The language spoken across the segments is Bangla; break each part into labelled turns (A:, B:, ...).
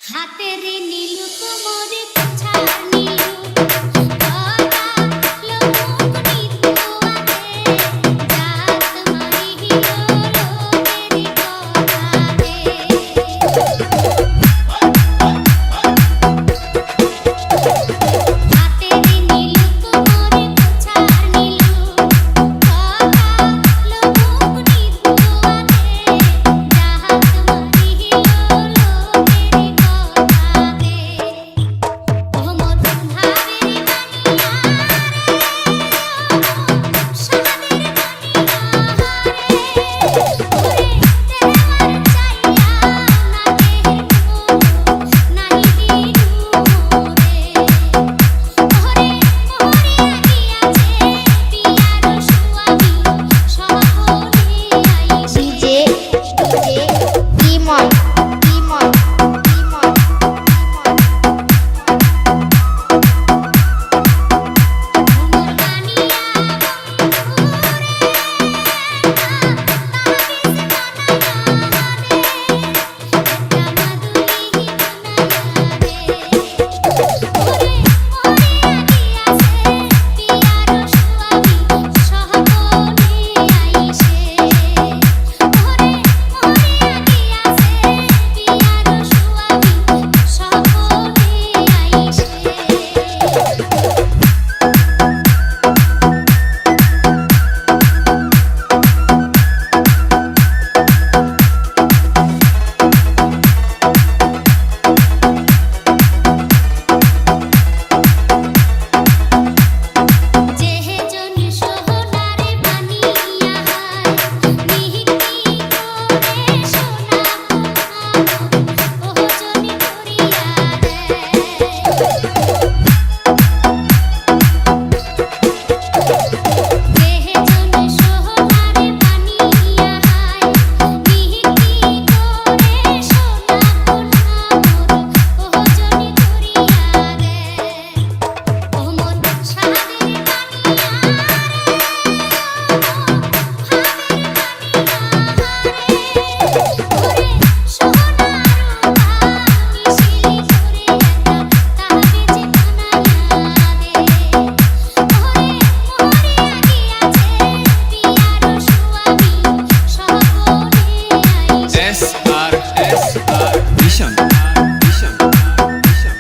A: হাতের নীলু কোমরে কোছার নীলু কথা লোক নিতু আগে জাত মারি হিলো লোকেরি কথা দে হাতের নীলু কোমরে কোছার নীলু কথা লোক নিতু আগে জাত মারি হিলো লোকেরি কথা দে ও মধুর ভাবেরি বানিয়া সাদের বানিয়া হারে ওরে দেওয়ার চাইয়া নাহি দিনু রে ওরে মোহরিয়া গিয়াছে পিয়ার সুয়ামি সহলে আইছে
B: ডিজে ইমন ইমন ইমন
A: ঘুমর বানিয়া বন্ধুরে তাবিজ বানায়া রে একটা মাদুলি বানায়া রে ওরে মোহরিয়া গিয়াছে পিয়ার সুয়ামি সহলে আইছে ওরে মোহরিয়া গিয়াছে পিয়ার সুয়ামি সহলে আইছে যেজন সোহনারে বানিয়া হায় মিহিকি করে সোনা পোহাবো ওহ জনি করিয়া যেজন সোহনারে বানিয়া হায় মিহিকি করে সোনা পোহাবো ওহ জনি করিয়া ও মন সাদের বানিয়া ওরে সোনা রূপা মিশিলি করে একটা তাবিজ বানায়া দে ওরে মোহরিয়া গিয়াছে পিয়ার সুয়ামি সহলে আইছে
C: এস আর ভিশন ভিশন ভিশন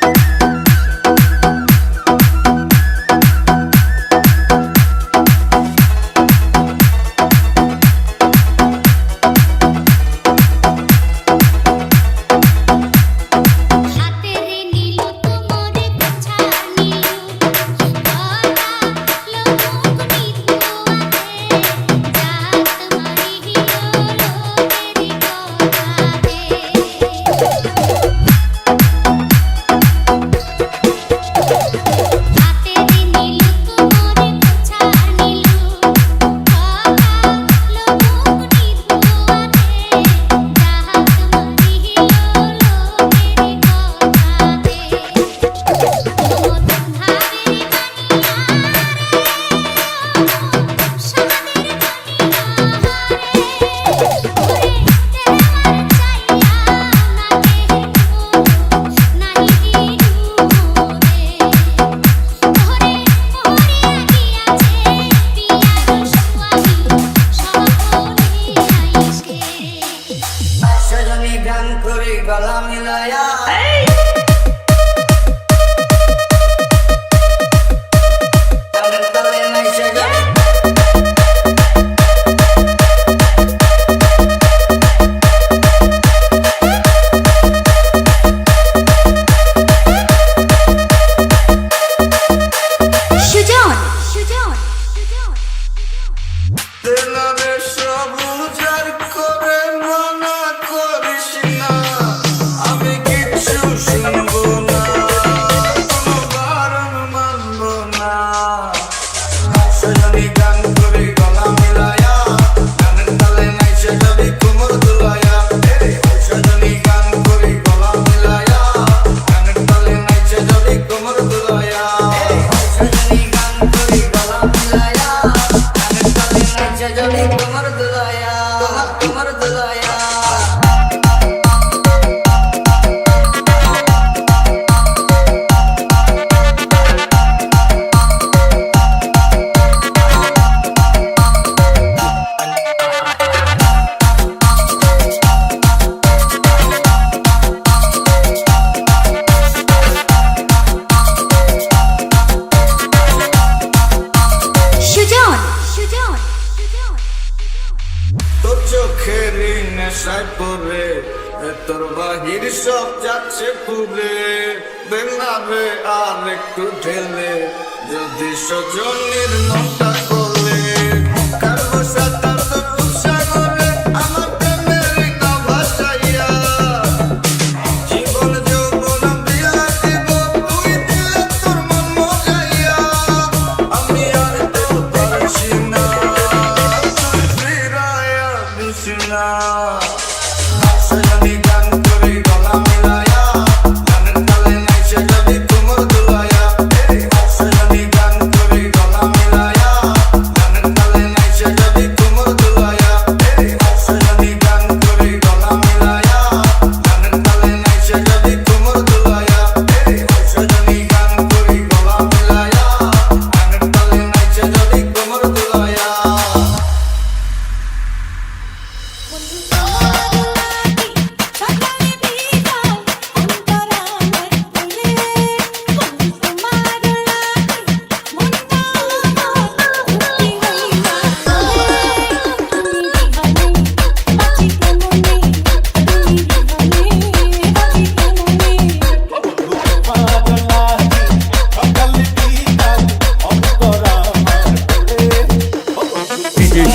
A: হাতের নীলু কোমরে কোছার নীলু কথা লোক নিতু আগে জাত মারি হিলো লোকেরি কথা দে হাতের নীলু কোমরে কোছার নীলু কথা লোক নিতু আগে জাত মারি হিলো লোকেরি কথা দে ও মধুর ভাবেরি বানিয়া সাদের বানিয়া হারে ওরে দেওয়ার চাইয়া নাহি দিনু রে ওরে মোহরিয়া গিয়াছে পিয়ার সুয়ামি সহলে আইছে
D: সজনী গান করি গলা মিলায়া তালে তালে নাই সজনী
B: সুজন সুজন
D: তেলারে সবুজ আর করে মনা করিস না আমি কিচ্ছু সব যাচ্ছে পুরে বেঙ্গাবে আর একটু ঢেলে যদি সজনের মনটা করলে কারো সাথে তোর রূপসাগরে আমার প্রেমের না ভাসাইয়া জীবন যৌবন দিয়া দিব তুই দিলে তোর মন মজাইয়া আমি আর তো পারছি না তুই ফিরাইয়া দিস না সজনী গান করে গলা মিলায়া গানের তালে নাচে যদি তুমুল দুলায়া সজনী গান করে গলা মিলায়া গানের তালে নাচে যদি তুমুল দুলায়া সজনী গান করে গলা মিলায়া গানের তালে নাচে যদি তুমুল দুলায়া সজনী গান করে গলা মিলায়া গানের তালে নাচে যদি তুমুল দুলায়া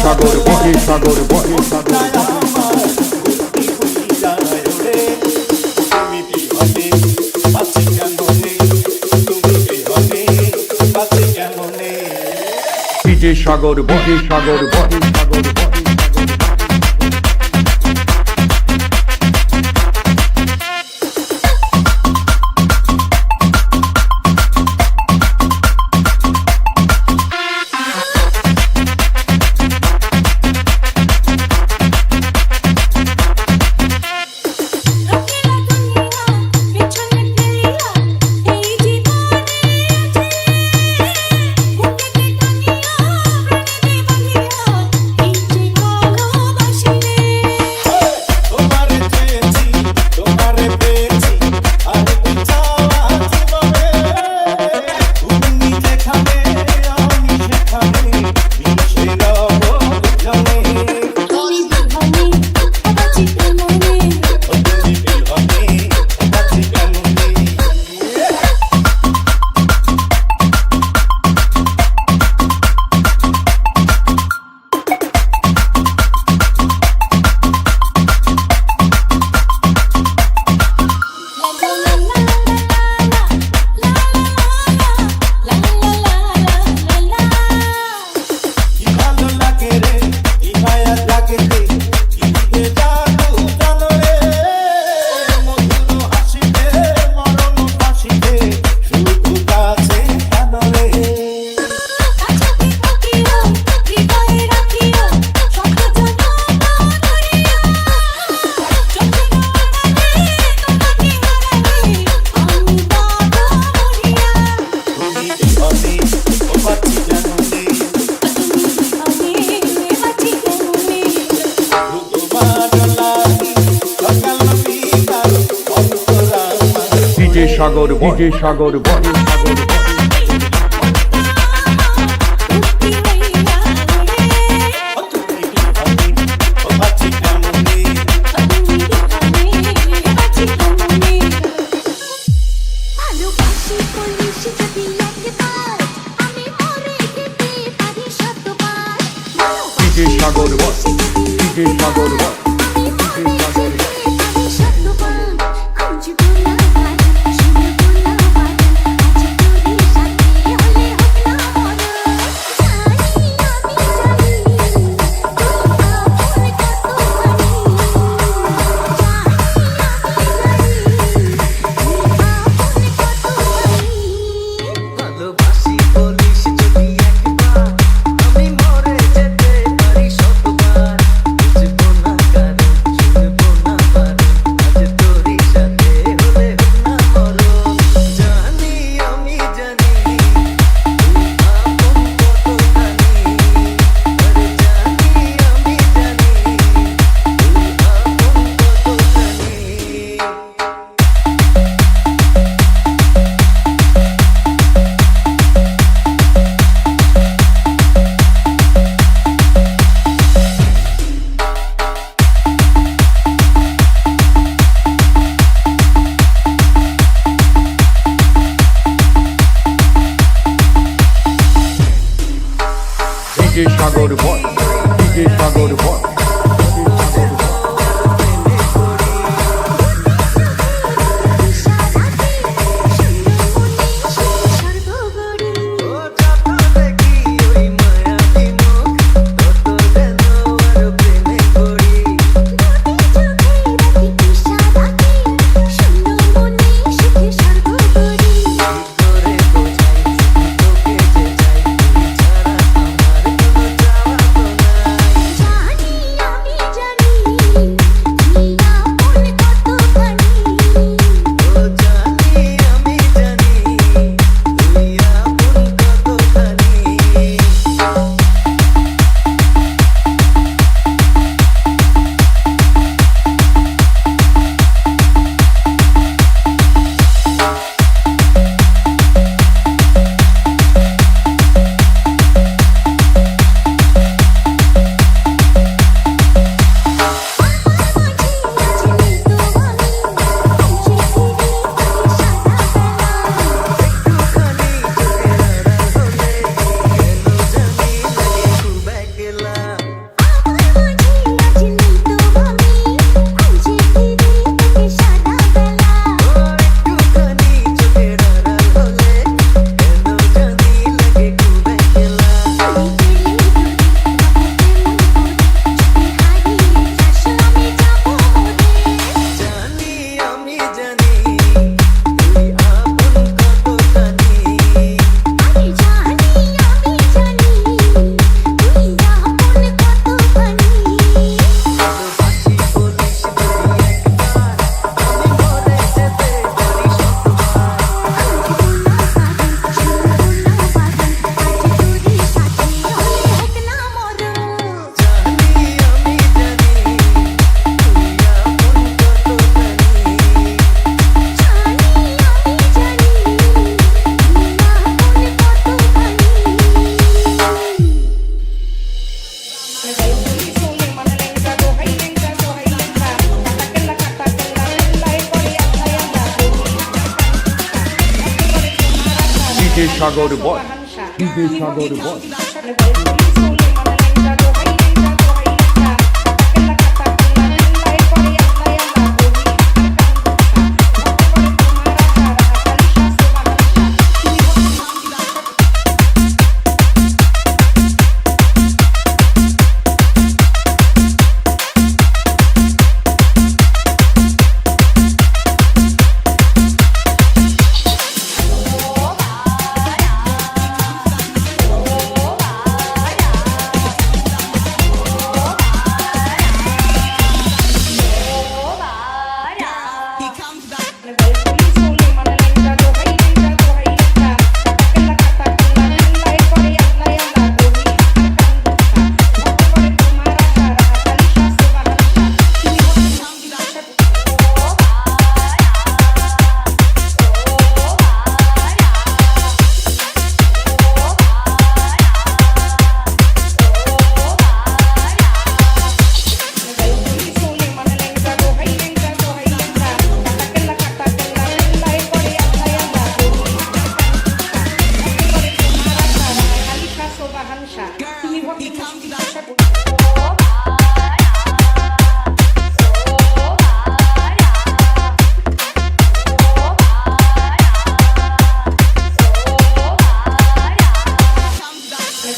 E: সাগর বহে সাগর বহে সাগর সাগর বহে সাগর বহে সাগর বহে সাগর বহে সাগর বহে সাগর সাগর বহে সাগর বহে
A: খুঁজ গোলা শুনে গোলা
E: সাগর বল ডিজে সাগর বল ডিজে সাগর বল ডিজে সাগর বল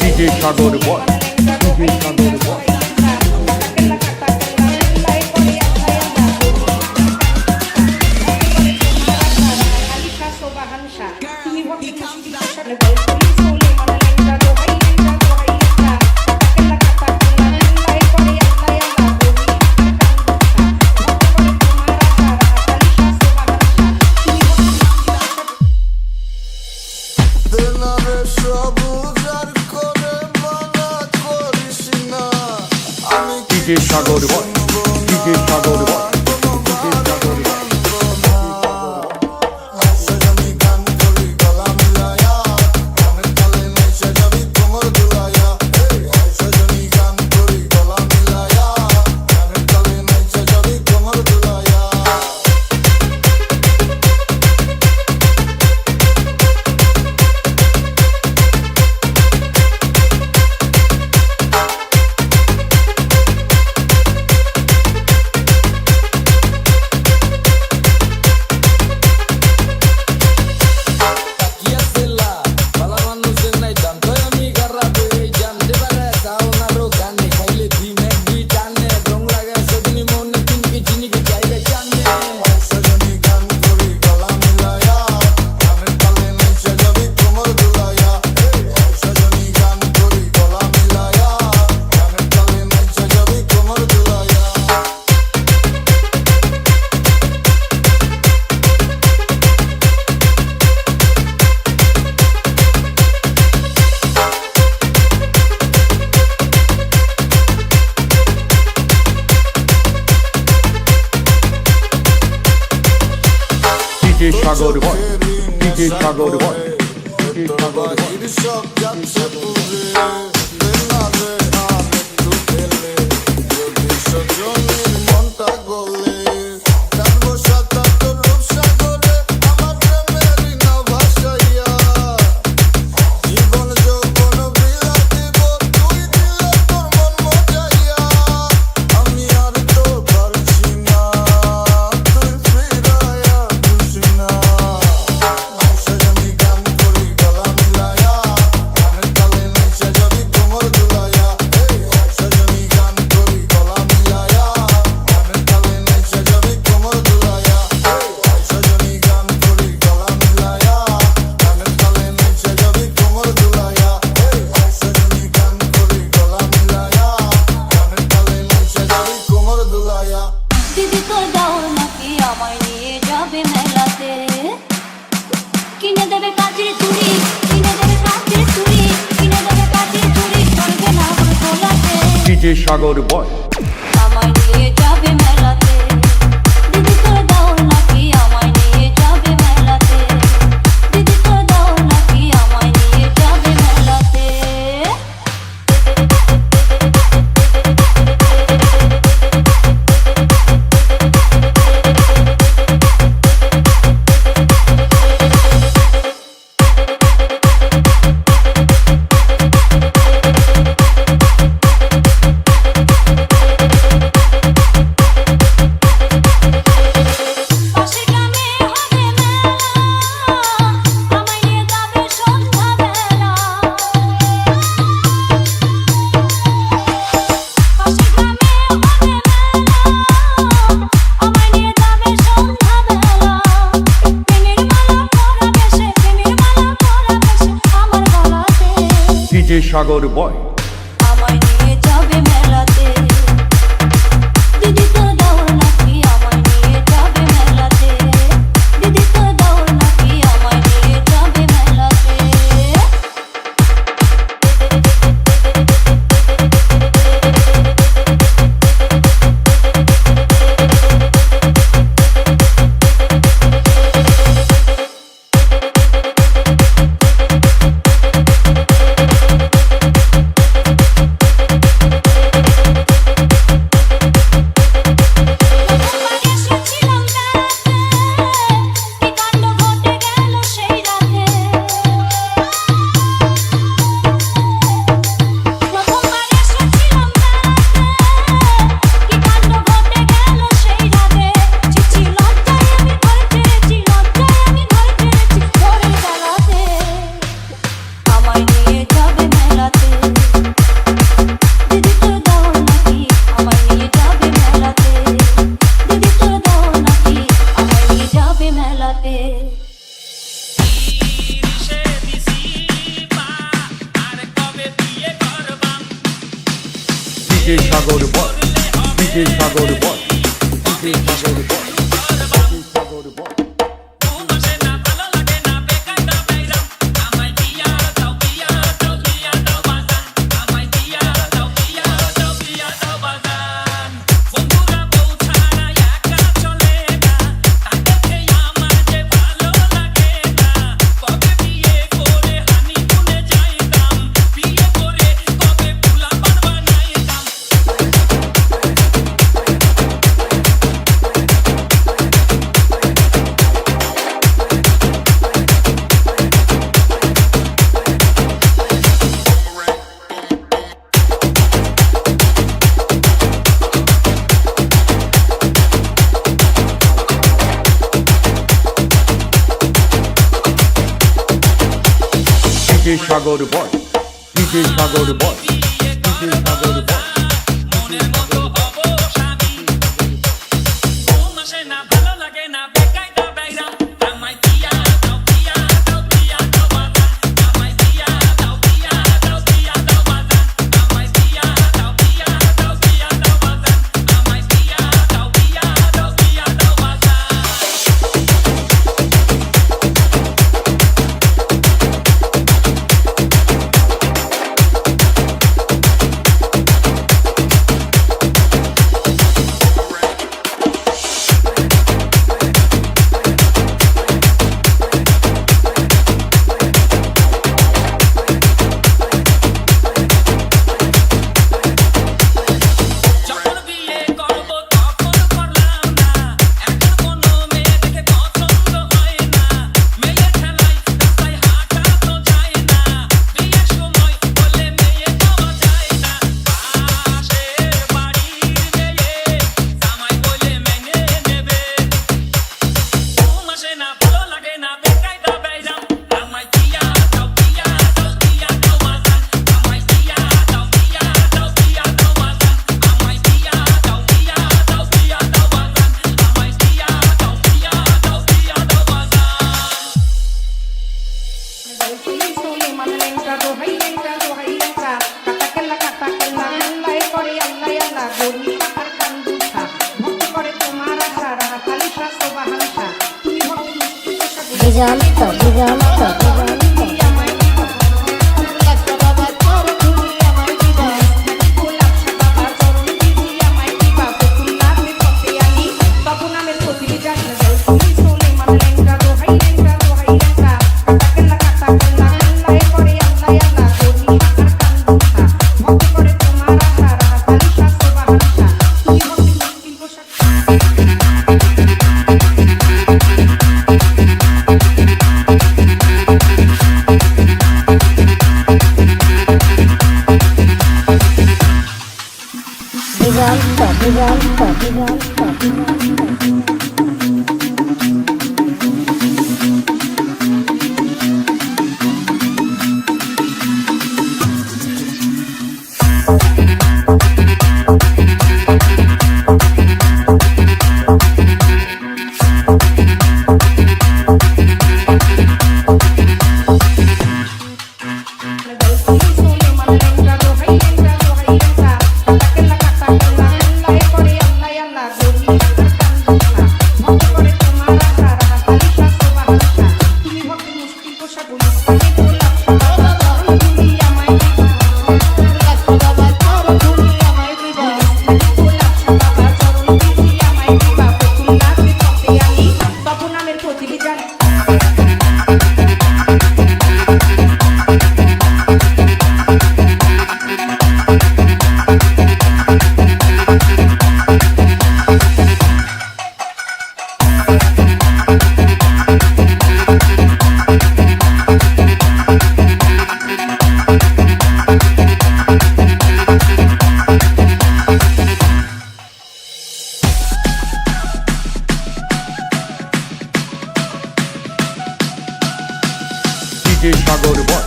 E: ডিজে সাগর বল ডিজে সাগর বল
D: সবুজ আর করে মনে
E: ডিজে সাগর বয় ডিজে সাগর বয় ডিজে সাগর বয়
D: সব যাচ্ছে পুরে না রে আর একটু খেলে যদি সজনীর মনটা গলে কাঁদবো সাতাত্তর রূপসাগরে আমার প্রেমেরই নাও ভাসাইয়া জীবন যৌবন বিলা দিব তুই দিলে তোর মন মজাইয়া আমি আর তো পারছি না তুই ফিরাইয়া খুশি না সজনী গান করি গলা মিলায়া গানের তালে নাচে যদি কোমর দুলায়া সজনী গান করি গলা মিলায়া গানের তালে নাচে যদি কোমর দুলায়া সজনী গান করি গলা মিলায়া গানের তালে নাচে যদি কোমর দুলায়া সজনী গান করি গলা মিলায়া গানের তালে নাচে যদি কোমর দুলায়া
A: দিদি তোর দাওর নাকি আমায় নিয়ে যাবে মেলাতে কিনে দেবে কাচের চুড়ি কিনে দেবে কাচের চুড়ি কিনে দেবে কাচের চুড়ি চলবে না আমার তোলাতে
E: ডিজে সাগর বয়
A: আমায় নিয়ে যাবে মেলাতে দিদি তোর দাওর নাকি আমায় নিয়ে যাবে মেলাতে দিদি তোর দাওর নাকি আমায় নিয়ে যাবে মেলাতে পাশের গ্রামে হবে মেলা আমায় নিয়ে যাবে সন্ধ্যাবেলা পাশের গ্রামে হবে মেলা আমায় নিয়ে যাবে সন্ধ্যাবেলা প্রেমের মালা পরাবে সে প্রেমের মালা পরাবে সে আমার গলাতে
E: ডিজে সাগর বয়
A: আমায় নিয়ে যাবে মেলাতে দিদি তোর দাওর নাকি আমায় নিয়ে যাবে মেলাতে দিদি তোর দাওর নাকি আমায় নিয়ে যাবে মেলাতে এসেছিলাম বেড়াতে কি কাণ্ড ঘটে গেল সেই রাতে প্রথমবার এসেছিলাম বেড়াতে কি কাণ্ড ঘটে গেল সেই রাতে চিচি লজ্জায় আমি ঘর ছেড়েছি লজ্জায় আমি ঘর ছেড়েছি ভোরের বেলাতে আমায় নিয়ে যাবে মেলাতে দিদি তোর দাওর নাকি আমায় নিয়ে যাবে মেলাতে দিদি তোর দাওর নাকি আমায় নিয়ে যাবে মেলাতে
E: ডিজে সাগর বয় ডিজে সাগর বয় ডিজে সাগর বয় ডিজে সাগর বয় ডিজে সাগর বয় ডিজে সাগর বয় ডিজে সাগর বয়
B: দিগন্ত দিগন্ত দিগন্ত দিগন্ত
E: DJ Sagar Boy,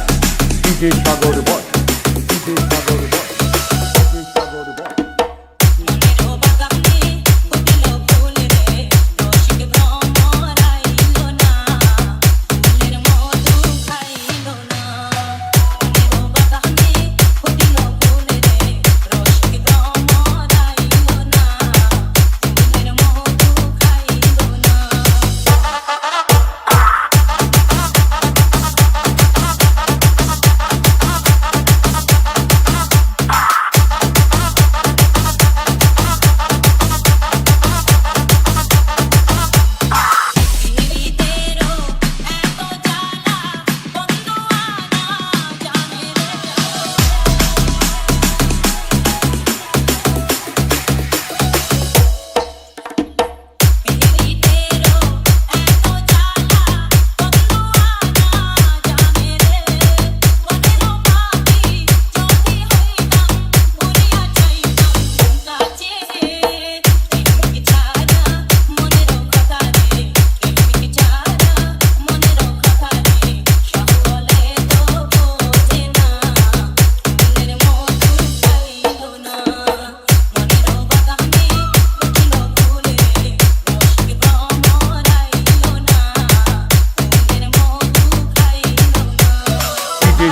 E: DJ Sagar Boy, DJ Sagar Boy, DJ Sagar Boy.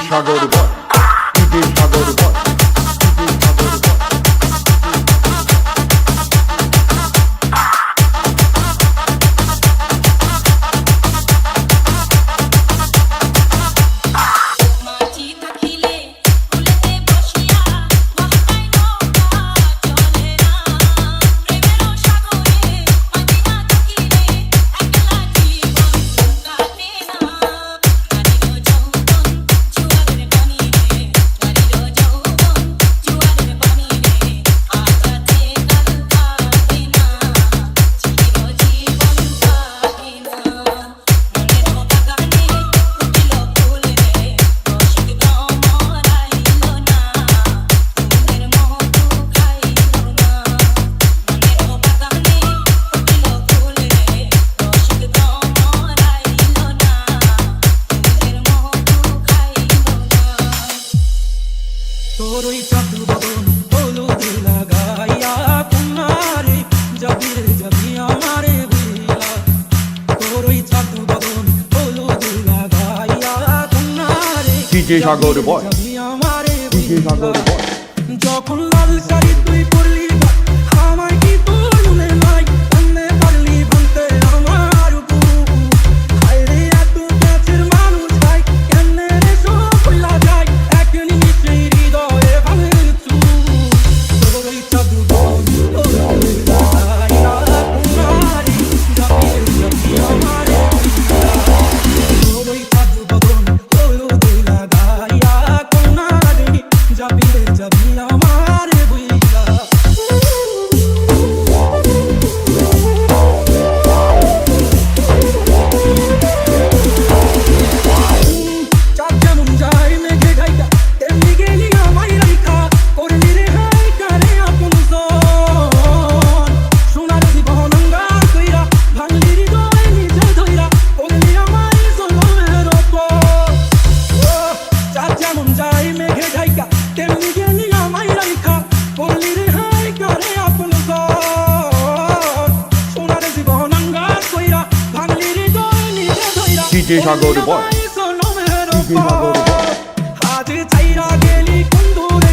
E: Sagar Boy, DJ Sagar Boy, DJ Sagar Boy.
F: তোরই চাঁদ বদন হলুদ লাগাইয়া তোমারে যাবি রে যাবি আমারে বুঝিয়া তোরই চাঁদ বদন হলুদ লাগাইয়া তোমারে
E: DJ Sagar Boy,
F: যাবি আমারে
E: DJ Sagar Boy.
F: যখন লাল শাড়ি তুই পরলি আমায় কি তোর মনে নাই অন্য পারলি বলতে আমার উপর হায় রে এত
E: DJ সাগর বয় DJ সাগর বয়
F: আজ চাইরা গেলি বন্ধুরে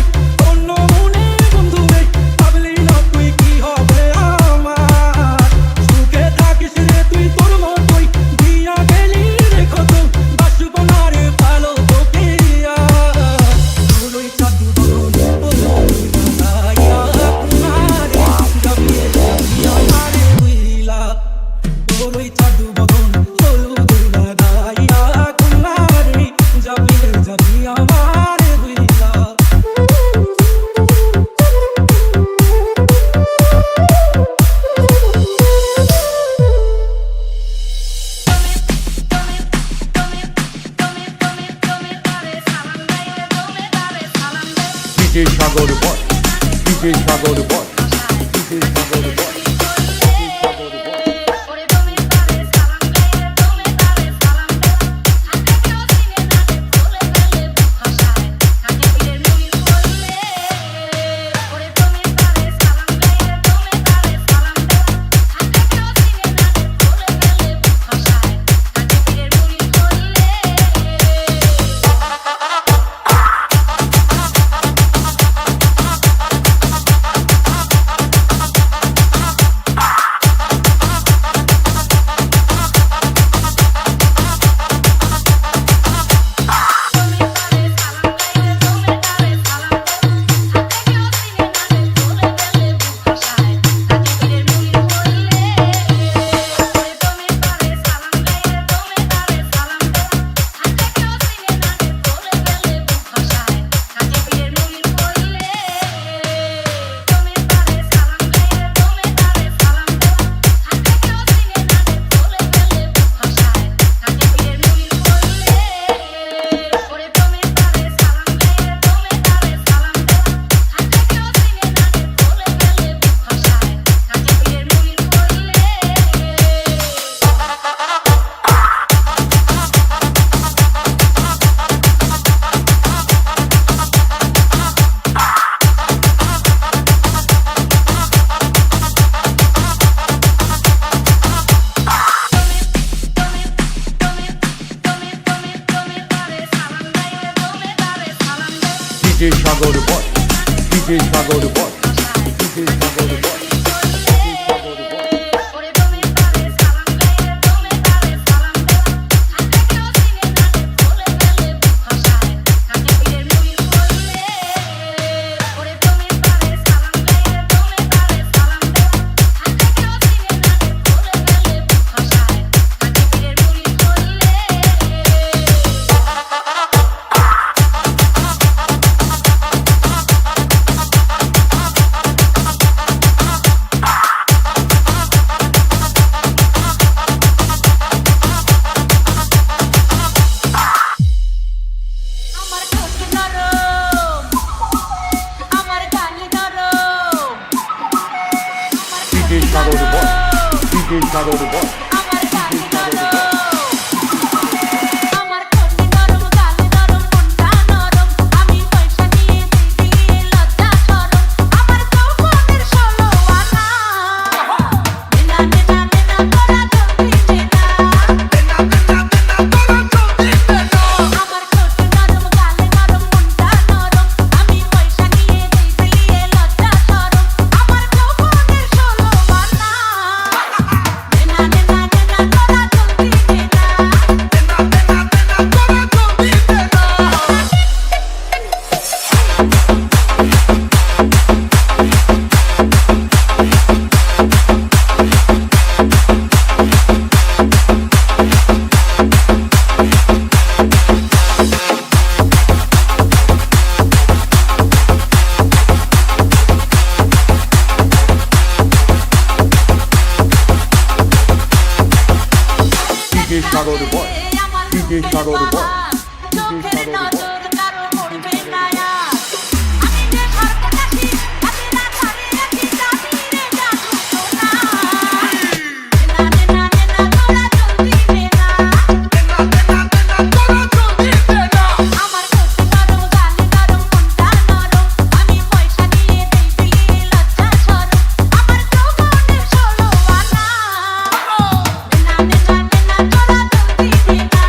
F: অন্য মনে বন্ধুরে ভাবলি না তুই কি হবে আমার সুখে থাকিস রে তুই তোর মতোই দিয়া গেলি রে কত বাসব না রে ভালো তোকে তুই চাঁদু বন্ধু আয়া মারে যাবি আমারে বুইলা তোরই চাঁদু বন্ধু হলুদ লাগাইয়া কুমারী যাবি আমারে বুইলা
E: DJ সাগর বয় DJ সাগর বয় DJ সাগর বয় DJ সাগর বয় DJ সাগর বয় DJ সাগর বয়
A: আমার ঠোঁট নরম আমার গাল নরম
E: DJ সাগর বয় DJ সাগর বয়
A: আমার গাল নরম আমার ঠোঁট নরম গাল নরম মনটা নরম আমি পয়সা দিয়ে দিই লজ্জা শরম আমার যৌবনের 16 আনা নেনা নেনা নেনা তোরা জলদি নেনা আমার ঠোঁট নরম গাল নরম মনটা নরম আমি পয়সা দিয়ে দিই লজ্জা শরম আমার যৌবনের 16 আনা নেনা নেনা নেনা তোরা জলদি নেনা
E: DJ সাগর বয় DJ সাগর বয়
A: চোখের নজর কারো পড়বে না আর। আমি যে সর্বনাশী, আমি না ছাড়ি আছি জাতিরে জাদু সোনা। নেনা নেনা নেনা তোরা জলদি নেনা। আমার ঠোঁট নরম গাল নরম মনটা নরম আমি পয়সা দিয়ে দিই লজ্জা শরম আমার যৌবনের 16 আনা নেনা নেনা নেনা তোরা জলদি নেনা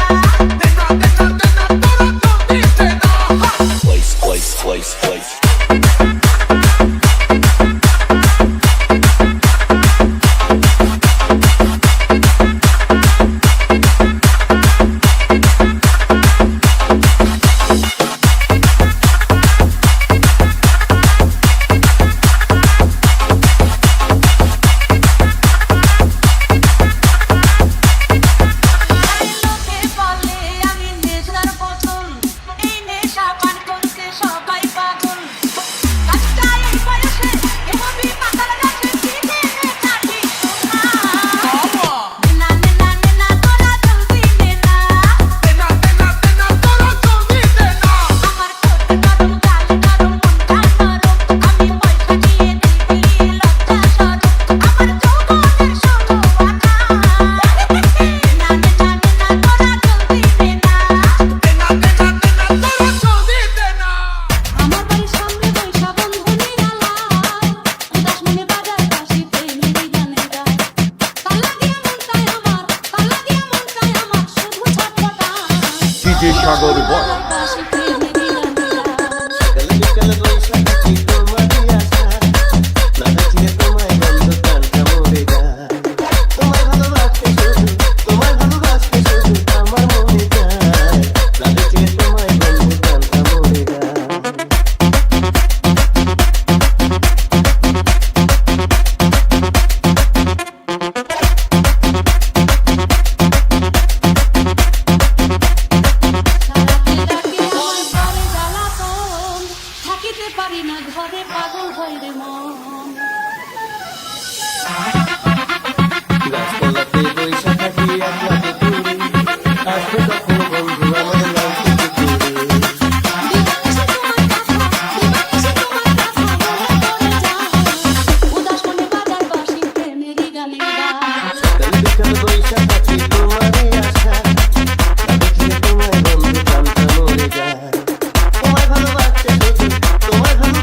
E: ডিজে সাগর বট
A: আকাশে